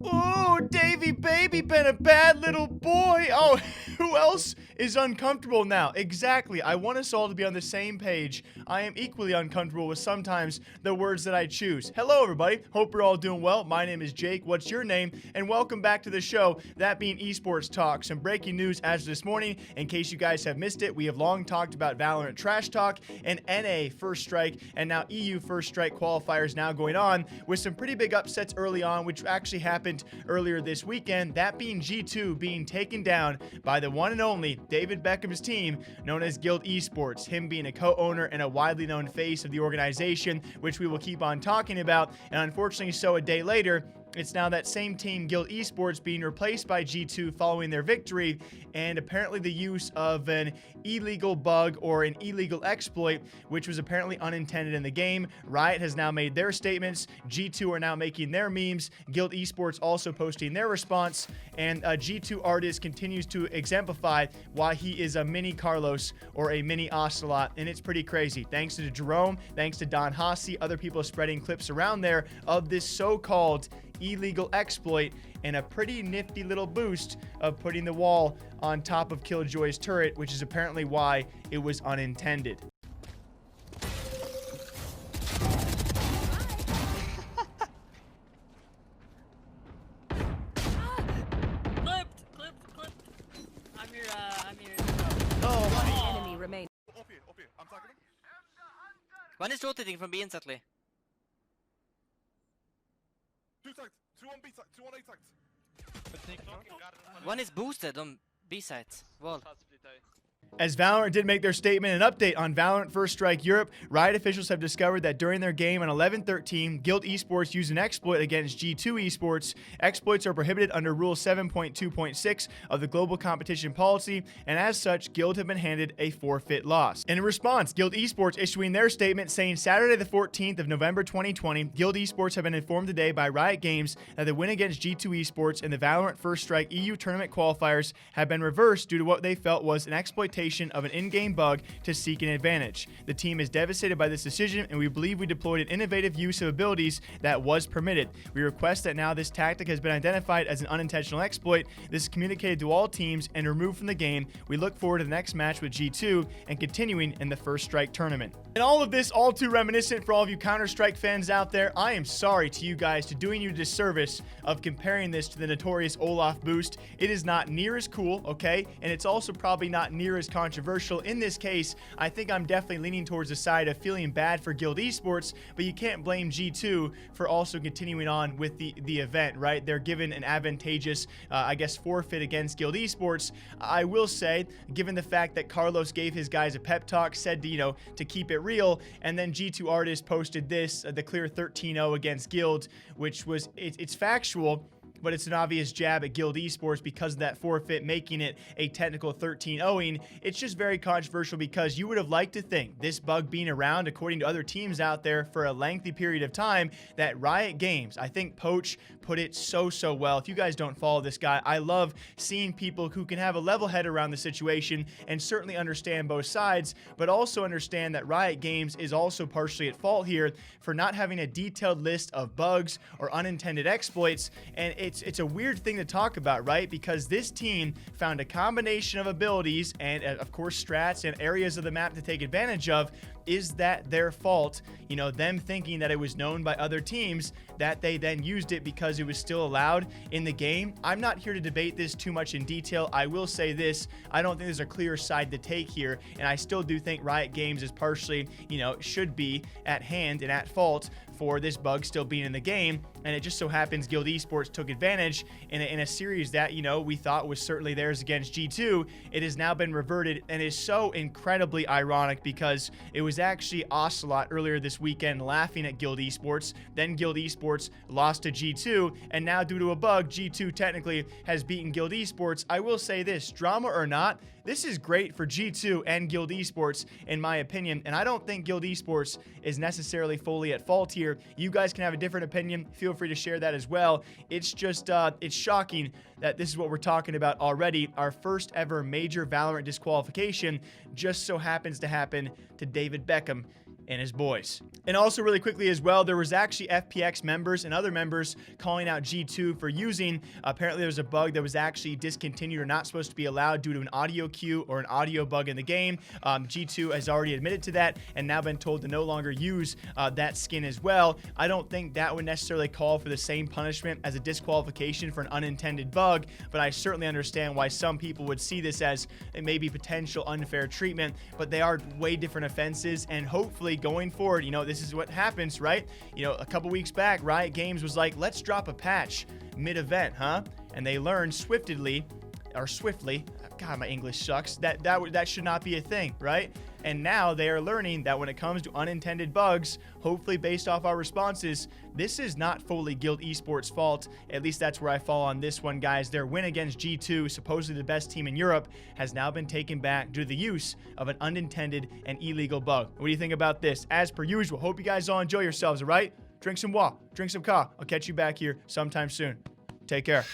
Oh, Davy baby been a bad little boy. Oh, who else is uncomfortable now? Exactly. I want us all to be on the same page. I am equally uncomfortable with sometimes the words that I choose. Hello, everybody. Hope you're all doing well. My name is Jake. What's your name? And welcome back to the show, that being Esports Talk. Some breaking news as of this morning. In case you guys have missed it, we have long talked about Valorant Trash Talk and NA First Strike and now EU First Strike qualifiers now going on with some pretty big upsets early on, which actually happened earlier this weekend, that being G2 being taken down by the one and only David Beckham's team known as Guild Esports, him being a co-owner and a widely known face of the organization, which we will keep on talking about. And unfortunately, so a day later, it's now that same team, Guild Esports, being replaced by G2 following their victory, and apparently the use of an illegal bug or an illegal exploit, which was apparently unintended in the game. Riot has now made their statements. G2 are now making their memes. Guild Esports also posting their response, and G2 artist continues to exemplify why he is a mini Carlos or a mini Ocelot, and it's pretty crazy. Thanks to Jerome, thanks to Don Hossie, other people spreading clips around there of this so-called illegal exploit and a pretty nifty little boost of putting the wall on top of Killjoy's turret, which is apparently why it was unintended. Clipped. I'm here. Oh my. Enemy remain. Up here, I'm tagging him. One is rotating from B instantly. Two tagged, two on B tagged, two on A tagged. One is boosted on B sides. Wall. As Valorant did make their statement, an update on Valorant First Strike Europe, Riot officials have discovered that during their game on 11/13, Guild Esports used an exploit against G2 Esports. Exploits are prohibited under Rule 7.2.6 of the Global Competition Policy, and as such, Guild have been handed a forfeit loss. In response, Guild Esports issuing their statement saying Saturday the 14th of November 2020, Guild Esports have been informed today by Riot Games that the win against G2 Esports in the Valorant First Strike EU tournament qualifiers have been reversed due to what they felt was an exploitation of an in-game bug to seek an advantage. The team is devastated by this decision, and we believe we deployed an innovative use of abilities that was permitted. We request that now this tactic has been identified as an unintentional exploit. This is communicated to all teams and removed from the game. We look forward to the next match with G2 and continuing in the First Strike tournament. And all of this all too reminiscent for all of you Counter-Strike fans out there. I am sorry to you guys to doing you a disservice of comparing this to the notorious Olaf boost. It is not near as cool, okay? And it's also probably not near as controversial. In this case, I think I'm definitely leaning towards the side of feeling bad for Guild Esports, but you can't blame G2 for also continuing on with the event, right? They're given an advantageous, I guess, forfeit against Guild Esports. I will say, given the fact that Carlos gave his guys a pep talk, said to keep it real, and then G2 artist posted this, the clear 13-0 against Guild, which was, it's factual, but it's an obvious jab at Guild Esports because of that forfeit, making it a technical 13-0ing. It's just very controversial because you would have liked to think, this bug being around, according to other teams out there for a lengthy period of time, that Riot Games, I think Poach put it so well. If you guys don't follow this guy, I love seeing people who can have a level head around the situation and certainly understand both sides, but also understand that Riot Games is also partially at fault here for not having a detailed list of bugs or unintended exploits. And it's a weird thing to talk about, right? Because this team found a combination of abilities and, of course, strats and areas of the map to take advantage of. Is that their fault? Them thinking that it was known by other teams, that they then used it because it was still allowed in the game. I'm not here to debate this too much in detail. I will say this, I don't think there's a clear side to take here, and I still do think Riot Games is partially, should be at hand and at fault for this bug still being in the game. And it just so happens Guild Esports took advantage in a series that, we thought was certainly theirs against G2. It has now been reverted and is so incredibly ironic because it was actually Ocelot earlier this weekend laughing at Guild Esports. Then Guild Esports lost to G2, and now due to a bug, G2 technically has beaten Guild Esports. I will say this, drama or not, this is great for G2 and Guild Esports, in my opinion, and I don't think Guild Esports is necessarily fully at fault here. You guys can have a different opinion. Feel free to share that as well. It's just, it's shocking that this is what we're talking about already. Our first ever major Valorant disqualification just so happens to happen to David Beckham. and his boys. And also really quickly as well, there was actually FPX members and other members calling out G2 for using, apparently there was a bug that was actually discontinued or not supposed to be allowed due to an audio cue or an audio bug in the game. G2 has already admitted to that and now been told to no longer use that skin as well. I don't think that would necessarily call for the same punishment as a disqualification for an unintended bug, but I certainly understand why some people would see this as maybe potential unfair treatment, but they are way different offenses, and hopefully going forward, you know, this is what happens, right? You know, a couple weeks back, Riot Games was like, let's drop a patch mid-event, huh? And they learned swiftly, God, my English sucks, that should not be a thing, right? And now they are learning that when it comes to unintended bugs, hopefully based off our responses, this is not fully Guild Esports' fault. At least that's where I fall on this one, guys. Their win against G2, supposedly the best team in Europe, has now been taken back due to the use of an unintended and illegal bug. What do you think about this? As per usual, hope you guys all enjoy yourselves, all right? Drink some wa, drink some ka. I'll catch you back here sometime soon. Take care.